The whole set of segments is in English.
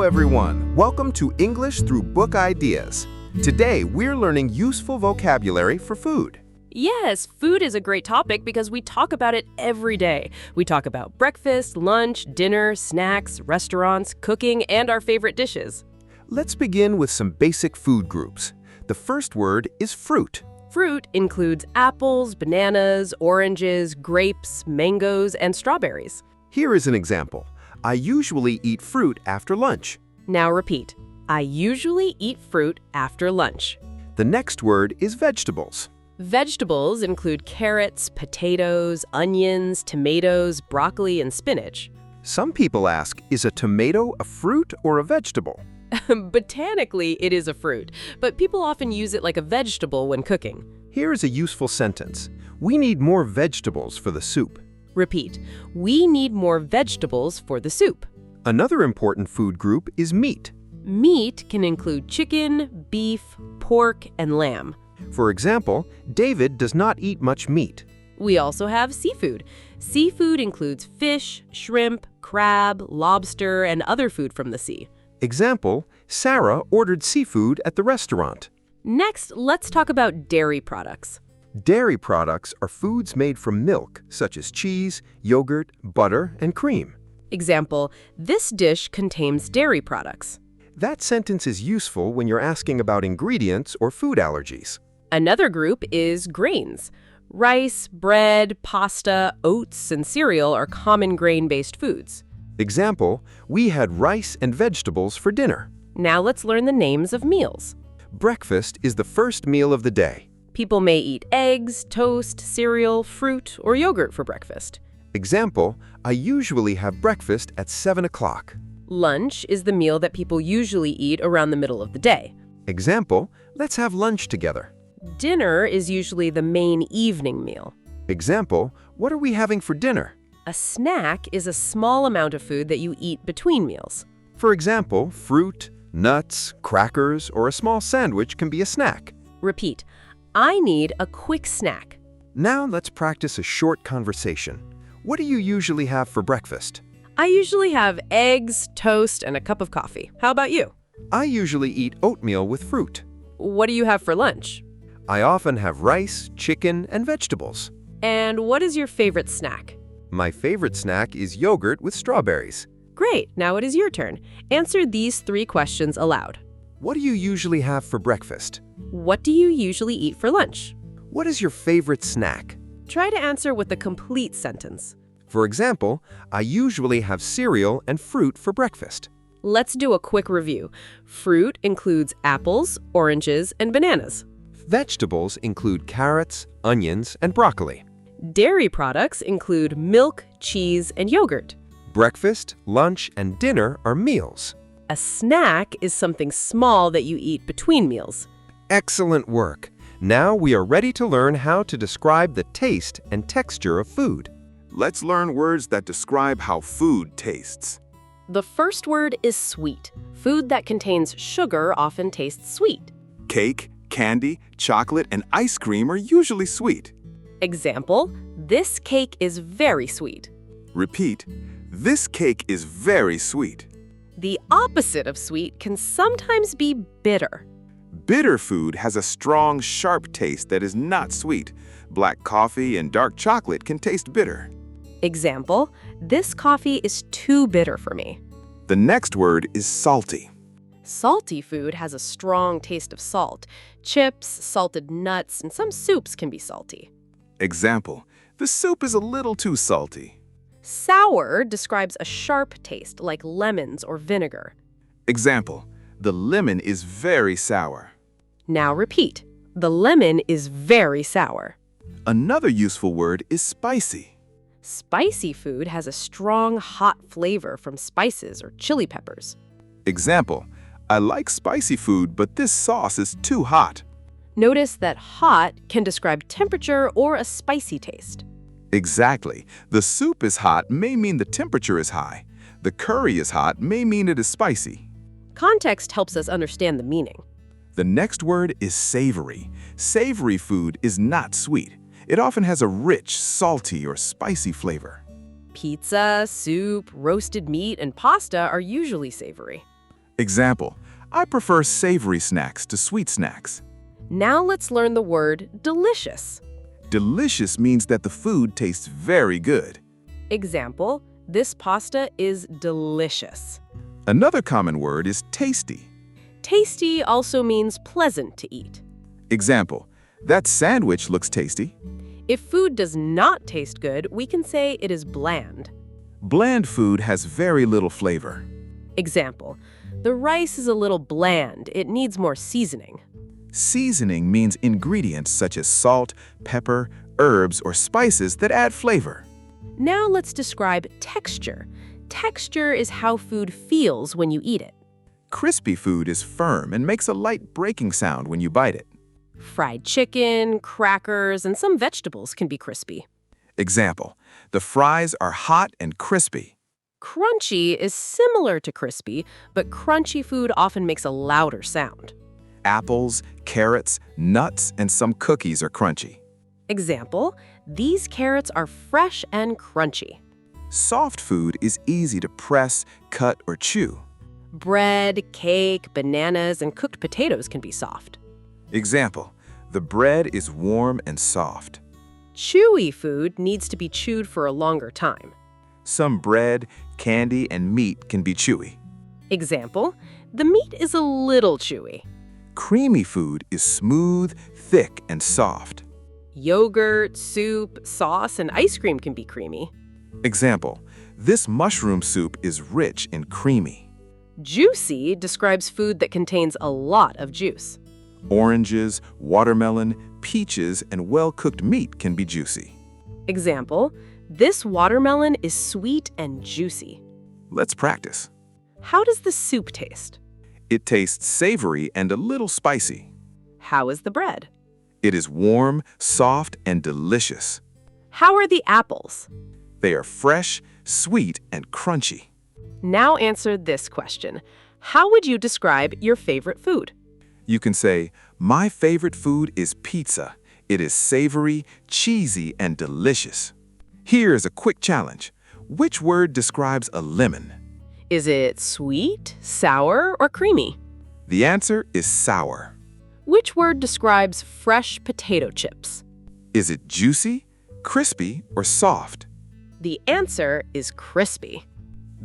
everyone. Welcome to English Through Book Ideas. Today, we're learning useful vocabulary for food. Yes, food is a great topic because we talk about it every day. We talk about breakfast, lunch, dinner, snacks, restaurants, cooking, and our favorite dishes. Let's begin with some basic food groups. The first word is fruit. Fruit includes apples, bananas, oranges, grapes, mangoes, and strawberries. Here is an example. I usually eat fruit after lunch. Now repeat. I usually eat fruit after lunch. The next word is vegetables. Vegetables include carrots, potatoes, onions, tomatoes, broccoli, and spinach. Some people ask, is a tomato a fruit or a vegetable? Botanically, it is a fruit, but people often use it like a vegetable when cooking. Here is a useful sentence. We need more vegetables for the soup. Repeat. We need more vegetables for the soup. Another important food group is meat. Meat can include chicken, beef, pork, and lamb. For example, David does not eat much meat. We also have seafood. Seafood includes fish, shrimp, crab, lobster, and other food from the sea. Example, Sarah ordered seafood at the restaurant. Next, let's talk about dairy products. Dairy products are foods made from milk, such as cheese, yogurt, butter, and cream. Example, this dish contains dairy products. That sentence is useful when you're asking about ingredients or food allergies. Another group is grains. Rice, bread, pasta, oats, and cereal are common grain-based foods. Example, we had rice and vegetables for dinner. Now let's learn the names of meals. Breakfast is the first meal of the day. People may eat eggs, toast, cereal, fruit, or yogurt for breakfast. Example, I usually have breakfast at 7 o'clock. Lunch is the meal that people usually eat around the middle of the day. Example, let's have lunch together. Dinner is usually the main evening meal. Example, what are we having for dinner? A snack is a small amount of food that you eat between meals. For example, fruit, nuts, crackers, or a small sandwich can be a snack. Repeat. I need a quick snack. Now let's practice a short conversation. What do you usually have for breakfast? I usually have eggs, toast, and a cup of coffee. How about you? I usually eat oatmeal with fruit. What do you have for lunch? I often have rice, chicken, and vegetables. And what is your favorite snack? My favorite snack is yogurt with strawberries. Great, now it is your turn. Answer these 3 questions aloud. What do you usually have for breakfast? What do you usually eat for lunch? What is your favorite snack? Try to answer with a complete sentence. For example, I usually have cereal and fruit for breakfast. Let's do a quick review. Fruit includes apples, oranges, and bananas. Vegetables include carrots, onions, and broccoli. Dairy products include milk, cheese, and yogurt. Breakfast, lunch, and dinner are meals. A snack is something small that you eat between meals. Excellent work! Now we are ready to learn how to describe the taste and texture of food. Let's learn words that describe how food tastes. The first word is sweet. Food that contains sugar often tastes sweet. Cake, candy, chocolate, and ice cream are usually sweet. Example, this cake is very sweet. Repeat, this cake is very sweet. The opposite of sweet can sometimes be bitter. Bitter food has a strong, sharp taste that is not sweet. Black coffee and dark chocolate can taste bitter. Example, this coffee is too bitter for me. The next word is salty. Salty food has a strong taste of salt. Chips, salted nuts, and some soups can be salty. Example, the soup is a little too salty. Sour describes a sharp taste like lemons or vinegar. Example, the lemon is very sour. Now repeat. The lemon is very sour. Another useful word is spicy. Spicy food has a strong, hot flavor from spices or chili peppers. Example, I like spicy food, but this sauce is too hot. Notice that hot can describe temperature or a spicy taste. Exactly. The soup is hot may mean the temperature is high. The curry is hot may mean it is spicy. Context helps us understand the meaning. The next word is savory. Savory food is not sweet. It often has a rich, salty, or spicy flavor. Pizza, soup, roasted meat, and pasta are usually savory. Example, I prefer savory snacks to sweet snacks. Now let's learn the word delicious. Delicious means that the food tastes very good. Example, this pasta is delicious. Another common word is tasty. Tasty also means pleasant to eat. Example, that sandwich looks tasty. If food does not taste good, we can say it is bland. Bland food has very little flavor. Example, the rice is a little bland. It needs more seasoning. Seasoning means ingredients such as salt, pepper, herbs, or spices that add flavor. Now let's describe texture. Texture is how food feels when you eat it. Crispy food is firm and makes a light breaking sound when you bite it. Fried chicken, crackers, and some vegetables can be crispy. Example, the fries are hot and crispy. Crunchy is similar to crispy, but crunchy food often makes a louder sound. Apples, carrots, nuts, and some cookies are crunchy. Example, these carrots are fresh and crunchy. Soft food is easy to press, cut, or chew. Bread, cake, bananas, and cooked potatoes can be soft. Example, the bread is warm and soft. Chewy food needs to be chewed for a longer time. Some bread, candy, and meat can be chewy. Example, the meat is a little chewy. Creamy food is smooth, thick, and soft. Yogurt, soup, sauce, and ice cream can be creamy. Example, this mushroom soup is rich and creamy. Juicy describes food that contains a lot of juice. Oranges, watermelon, peaches, and well-cooked meat can be juicy. Example, this watermelon is sweet and juicy. Let's practice. How does the soup taste? It tastes savory and a little spicy. How is the bread? It is warm, soft, and delicious. How are the apples? They are fresh, sweet, and crunchy. Now answer this question. How would you describe your favorite food? You can say, my favorite food is pizza. It is savory, cheesy, and delicious. Here is a quick challenge. Which word describes a lemon? Is it sweet, sour, or creamy? The answer is sour. Which word describes fresh potato chips? Is it juicy, crispy, or soft? The answer is crispy.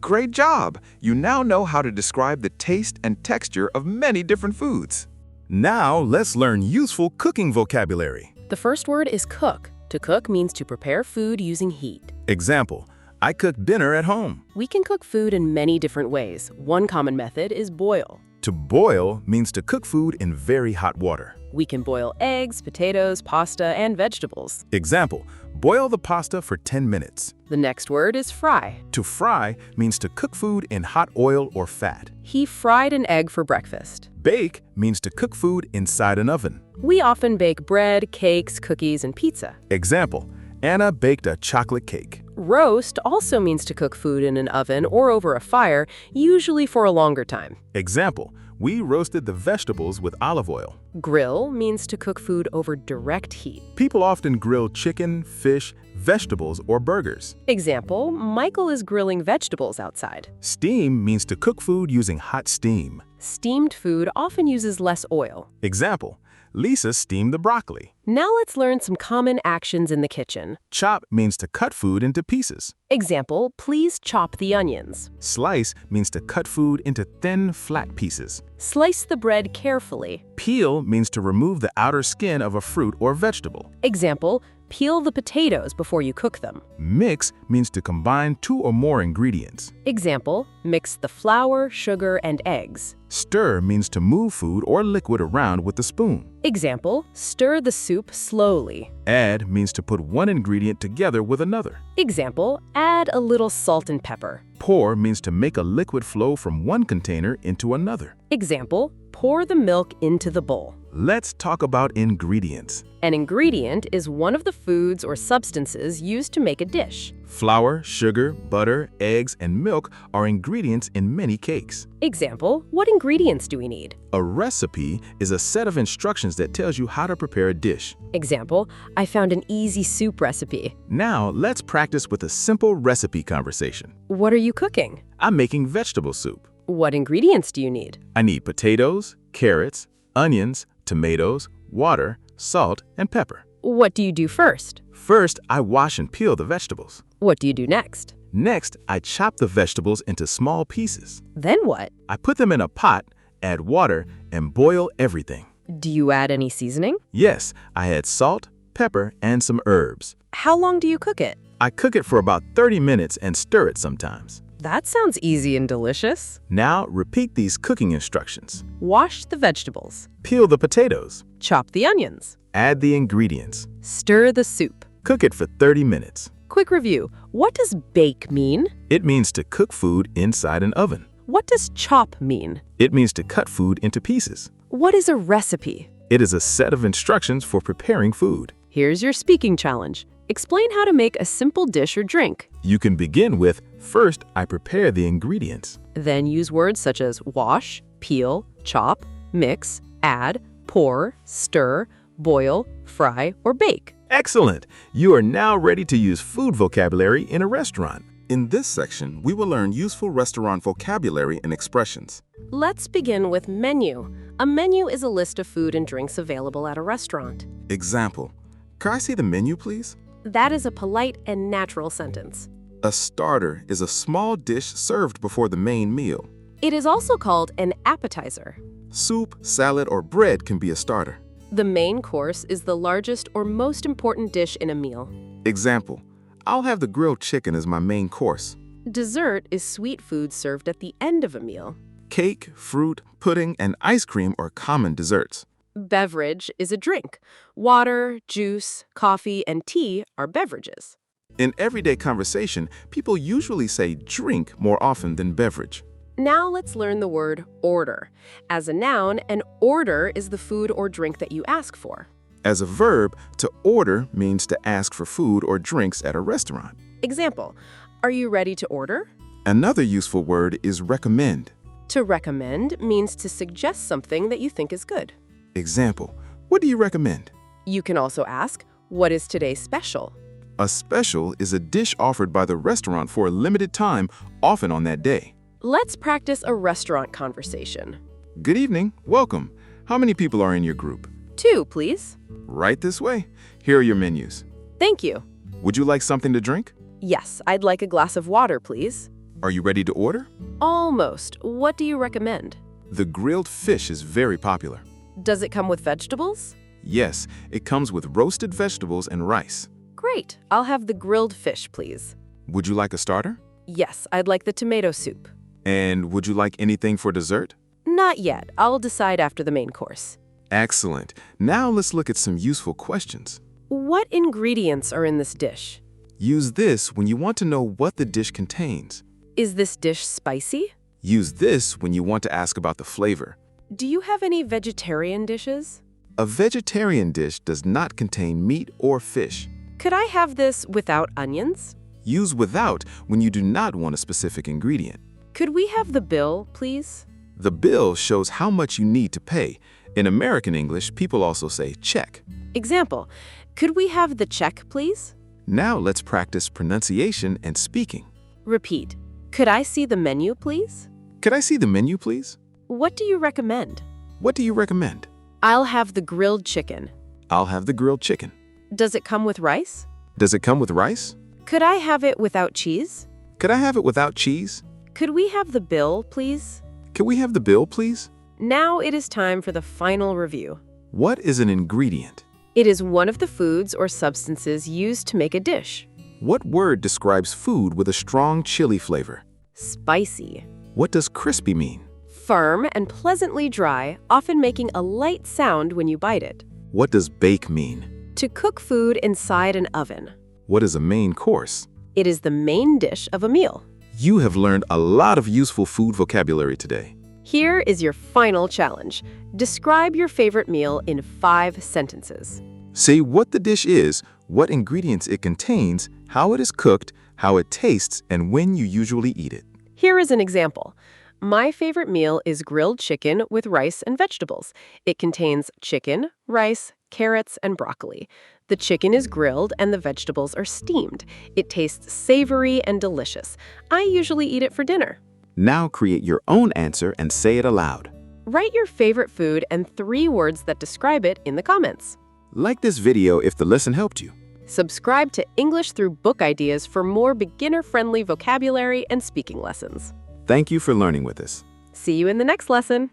Great job! You now know how to describe the taste and texture of many different foods. Now let's learn useful cooking vocabulary. The first word is cook. To cook means to prepare food using heat. Example, I cook dinner at home. We can cook food in many different ways. One common method is boil. To boil means to cook food in very hot water. We can boil eggs, potatoes, pasta, and vegetables. Example, boil the pasta for 10 minutes. The next word is fry. To fry means to cook food in hot oil or fat. He fried an egg for breakfast. Bake means to cook food inside an oven. We often bake bread, cakes, cookies, and pizza. Example, Anna baked a chocolate cake. Roast also means to cook food in an oven or over a fire, usually for a longer time. Example, we roasted the vegetables with olive oil. Grill means to cook food over direct heat. People often grill chicken, fish, vegetables, or burgers. Example, Michael is grilling vegetables outside. Steam means to cook food using hot steam. Steamed food often uses less oil. Example, Lisa steamed the broccoli. Now let's learn some common actions in the kitchen. Chop means to cut food into pieces. Example, please chop the onions. Slice means to cut food into thin, flat pieces. Slice the bread carefully. Peel means to remove the outer skin of a fruit or vegetable. Example, peel the potatoes before you cook them. Mix means to combine two or more ingredients. Example, mix the flour, sugar, and eggs. Stir means to move food or liquid around with a spoon. Example, stir the soup slowly. Add means to put one ingredient together with another. Example, add a little salt and pepper. Pour means to make a liquid flow from one container into another. Example, pour the milk into the bowl. Let's talk about ingredients. An ingredient is one of the foods or substances used to make a dish. Flour, sugar, butter, eggs, and milk are ingredients in many cakes. Example, what ingredients do we need? A recipe is a set of instructions that tells you how to prepare a dish. Example, I found an easy soup recipe. Now, let's practice with a simple recipe conversation. What are you cooking? I'm making vegetable soup. What ingredients do you need? I need potatoes, carrots, onions, tomatoes, water, salt, and pepper. What do you do first? First, I wash and peel the vegetables. What do you do next? Next, I chop the vegetables into small pieces. Then what? I put them in a pot, add water, and boil everything. Do you add any seasoning? Yes, I add salt, pepper, and some herbs. How long do you cook it? I cook it for about 30 minutes and stir it sometimes. That sounds easy and delicious. Now, repeat these cooking instructions. Wash the vegetables. Peel the potatoes. Chop the onions. Add the ingredients. Stir the soup. Cook it for 30 minutes. Quick review. What does bake mean? It means to cook food inside an oven. What does chop mean? It means to cut food into pieces. What is a recipe? It is a set of instructions for preparing food. Here's your speaking challenge. Explain how to make a simple dish or drink. You can begin with, first, I prepare the ingredients. Then use words such as wash, peel, chop, mix, add, pour, stir, boil, fry, or bake. Excellent! You are now ready to use food vocabulary in a restaurant. In this section, we will learn useful restaurant vocabulary and expressions. Let's begin with menu. A menu is a list of food and drinks available at a restaurant. Example, can I see the menu, please? That is a polite and natural sentence. A starter is a small dish served before the main meal. It is also called an appetizer. Soup, salad, or bread can be a starter. The main course is the largest or most important dish in a meal. Example, I'll have the grilled chicken as my main course. Dessert is sweet food served at the end of a meal. Cake, fruit, pudding, and ice cream are common desserts. Beverage is a drink. Water, juice, coffee, and tea are beverages. In everyday conversation, people usually say drink more often than beverage. Now let's learn the word order. As a noun, an order is the food or drink that you ask for. As a verb, to order means to ask for food or drinks at a restaurant. Example, are you ready to order? Another useful word is recommend. To recommend means to suggest something that you think is good. Example, what do you recommend? You can also ask, what is today's special? A special is a dish offered by the restaurant for a limited time, often on that day. Let's practice a restaurant conversation. Good evening, welcome. How many people are in your group? 2, please. Right this way. Here are your menus. Thank you. Would you like something to drink? Yes, I'd like a glass of water, please. Are you ready to order? Almost. What do you recommend? The grilled fish is very popular. Does it come with vegetables? Yes, it comes with roasted vegetables and rice. Great. I'll have the grilled fish, please. Would you like a starter? Yes, I'd like the tomato soup. And would you like anything for dessert? Not yet. I'll decide after the main course. Excellent. Now let's look at some useful questions. What ingredients are in this dish? Use this when you want to know what the dish contains. Is this dish spicy? Use this when you want to ask about the flavor. Do you have any vegetarian dishes? A vegetarian dish does not contain meat or fish. Could I have this without onions? Use without when you do not want a specific ingredient. Could we have the bill, please? The bill shows how much you need to pay. In American English, people also say check. Example, could we have the check, please? Now let's practice pronunciation and speaking. Repeat. Could I see the menu, please? Could I see the menu, please? What do you recommend? What do you recommend? I'll have the grilled chicken. I'll have the grilled chicken. Does it come with rice? Does it come with rice? Could I have it without cheese? Could I have it without cheese? Could we have the bill, please? Can we have the bill, please? Now it is time for the final review. What is an ingredient? It is one of the foods or substances used to make a dish. What word describes food with a strong chili flavor? Spicy. What does crispy mean? Firm and pleasantly dry, often making a light sound when you bite it. What does bake mean? To cook food inside an oven. What is a main course? It is the main dish of a meal. You have learned a lot of useful food vocabulary today. Here is your final challenge. Describe your favorite meal in 5 sentences. Say what the dish is, what ingredients it contains, how it is cooked, how it tastes, and when you usually eat it. Here is an example. My favorite meal is grilled chicken with rice and vegetables. It contains chicken, rice, carrots, and broccoli. The chicken is grilled and the vegetables are steamed. It tastes savory and delicious. I usually eat it for dinner. Now create your own answer and say it aloud. Write your favorite food and 3 words that describe it in the comments. Like this video if the lesson helped you. Subscribe to English Through Book Ideas for more beginner-friendly vocabulary and speaking lessons. Thank you for learning with us. See you in the next lesson.